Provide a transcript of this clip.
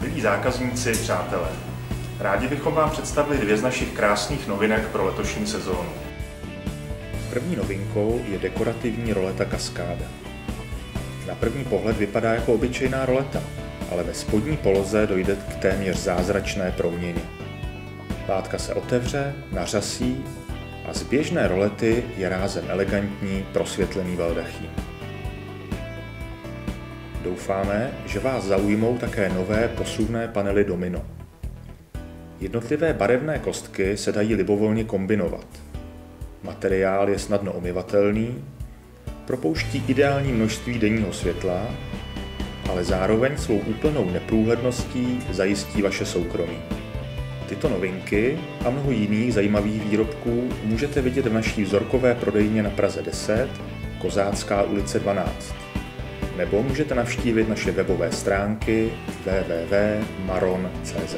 Milí zákazníci, přátelé, rádi bychom vám představili dvě z našich krásných novinek pro letošní sezónu. První novinkou je dekorativní roleta Kaskáda. Na první pohled vypadá jako obyčejná roleta, ale ve spodní poloze dojde k téměř zázračné proměně. Látka se otevře, nařasí a z běžné rolety je rázem elegantní prosvětlený baldachýn. Doufáme, že vás zaujmou také nové posuvné panely Domino. Jednotlivé barevné kostky se dají libovolně kombinovat. Materiál je snadno omyvatelný, propouští ideální množství denního světla, ale zároveň svou úplnou neprůhledností zajistí vaše soukromí. Tyto novinky a mnoho jiných zajímavých výrobků můžete vidět v naší vzorkové prodejně na Praze 10, Kozácká ulice 12. Nebo můžete navštívit naše webové stránky www.maron.cz.